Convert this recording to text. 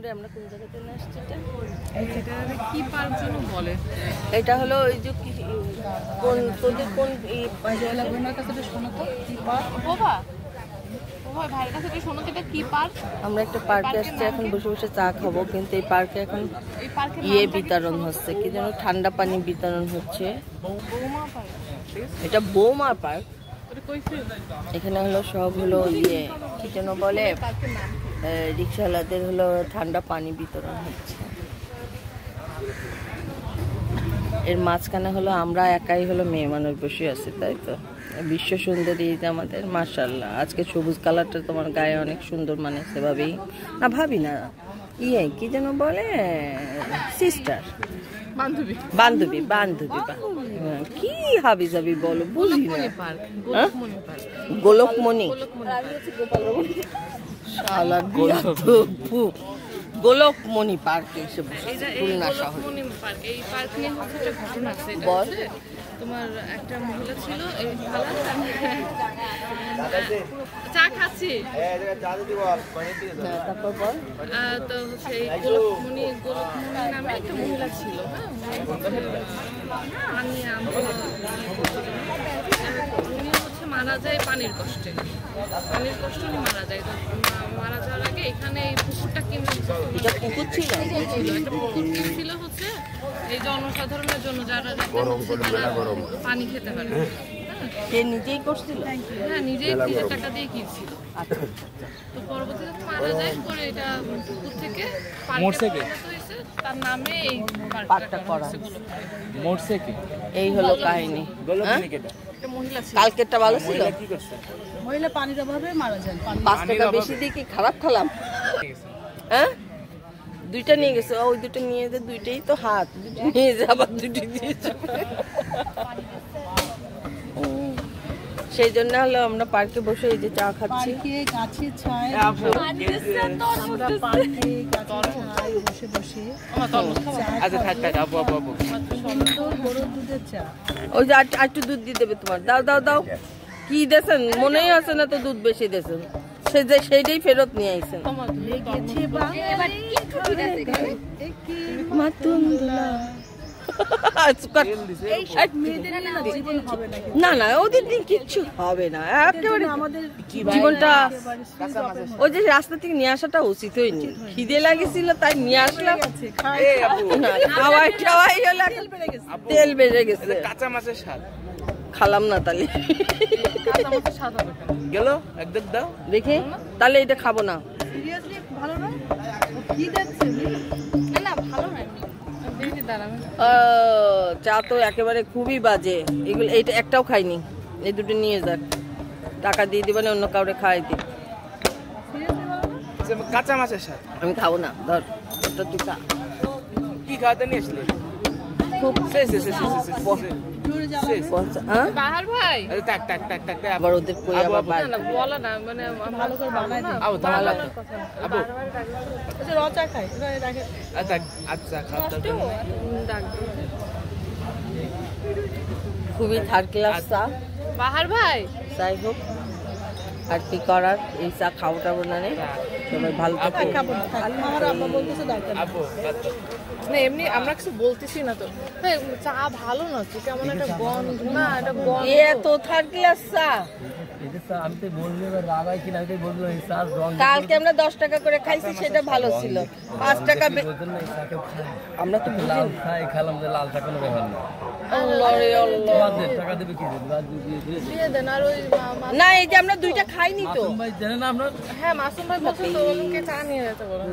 রে আমরা কোন জায়গাতে না আসছি এটা কি পার্ক যেন বলে এটা হলো ওই যে কোন তোদের কোন ওনার কাছে শোনো তো কি পার্ক বাবা ওই ভাইয়ের কাছে শোনো তো এটা কি পার্ক আমরা একটা পার্কে আসছি এখন বসে বসে চা খাবো কিন্তু এই পার্কে এখন বিতরণ হচ্ছে কি যেন ঠান্ডা পানি বিতরণ হচ্ছে এটা বৌমা পার্ক এখানে হলো সব হলো কি যেন বলে রিক্সাওয়ালাদের হলো ঠান্ডা পানি বিতরণ হচ্ছে এর মাঝখানে হলো আমরা একাই হলো মেয়ে মানুষ বসে আছি তাই তো বিশ্ব সুন্দরী আমাদের মাশাআল্লাহ আজকে সবুজ কালারটা তোমার গায়ে অনেক সুন্দর মানে সেভাবেই না ভাবি না কি যেন বলে সিস্টার বান্ধবী বান্ধবী বান্ধবী কি হাবি যাবি বলো বুঝি না গোলকমণি শালা গোলকমণি পার্কে এসে খুলনা শহর এই পার্ক নিয়ে হচ্ছে একটা ঘটনা আছে তোমার একটা মহিলা ছিল এই চা খাচ্ছি তারপর বল তো হচ্ছে গোলকমণি নামে একটা মহিলা ছিল উনি হচ্ছে মারা যায় পানির কষ্টে উনি মারা যায় মারা যাওয়ার আগে এখানে এই পুকুরটা কিনছিল হচ্ছে এই জনসাধারণের জন্য যারা পানি খেতে পারে সে নিজেই করছিল হ্যাঁ নিজেই টাকা দিয়ে কিনছিল তো পরবর্তীতে মারা যায় পরে এটা পুকুর থেকে তার নামে এই পার্কটা করা এই হলো কাহিনী কালকেরটা ভালো ছিল মহিলা পানির অভাবে মারা যায় 5 টাকা বেশি দিয়ে কি খারাপ খেলাম হ্যাঁ দুইটা নিয়ে গেছে ওই দুটো নিয়ে যে দুইটাই তো হাত নিয়ে যে আবার দুটো দিয়েছে সেই জন্য হলো আমরা পার্কে বসে এই যে চা খাচ্ছি গাছের ছায় বসে বসে ওই যে একটু দুধ দিয়ে দেবে তোমার দাও দাও দাও কি দেছেন মনেই আছে না তো দুধ বেশি দেছেন সেইটাই ফেরত নিয়ে আইছেন না না ওদের দিন কিচ্ছু হবে না একেবারে আমাদের জীবনটা ওই যে রাস্তা থেকে নিয়ে আসাটা উচিত হয়নি খিদে লাগেছিল তাই নিয়ে আসলাম খাওয়াই খাওয়াই হলো তেল বেড়ে গেছে কাঁচা মাছের স্বাদ খালাম না তাহলে গেল একদম দাও দেখে তাহলে এটা খাবো না চা তো একেবারে খুবই বাজে এগুলো এইটা একটাও খাইনি এই দুটো নিয়ে যাক টাকা দিয়ে দিবেন অন্য কাউরে খাওয়াই দিই কাঁচা মাছের স্বাদ আমি খাবো না ধর ওটা তুই খা কি খাওয়াতে নিয়ে আসলে খুব আবার ওদের কই আবার বলা না মানে ভালো করে বানাই দাও রচা খাই আচ্ছা খুবই থার্ড ক্লাস চা বাহার ভাই যাই হোক আর কি করার এই চা খাওয়াটা বানানে সবাই ভালো থাকে না এমনি আমরা কিছু বলতেছি না তো চা ভালো না তো কেমন একটা গন্ধ না একটা গন্ধ এত থার্ড ক্লাস চা কালকে আমরা 10 টাকা করে খাইছি সেটা ভালো ছিল 5 টাকা আমরা তো না এই যে আমরা দুইটা খাইনি তো হ্যাঁ মাসুম ভাই বলছে তো চা নিয়ে যেতে বলো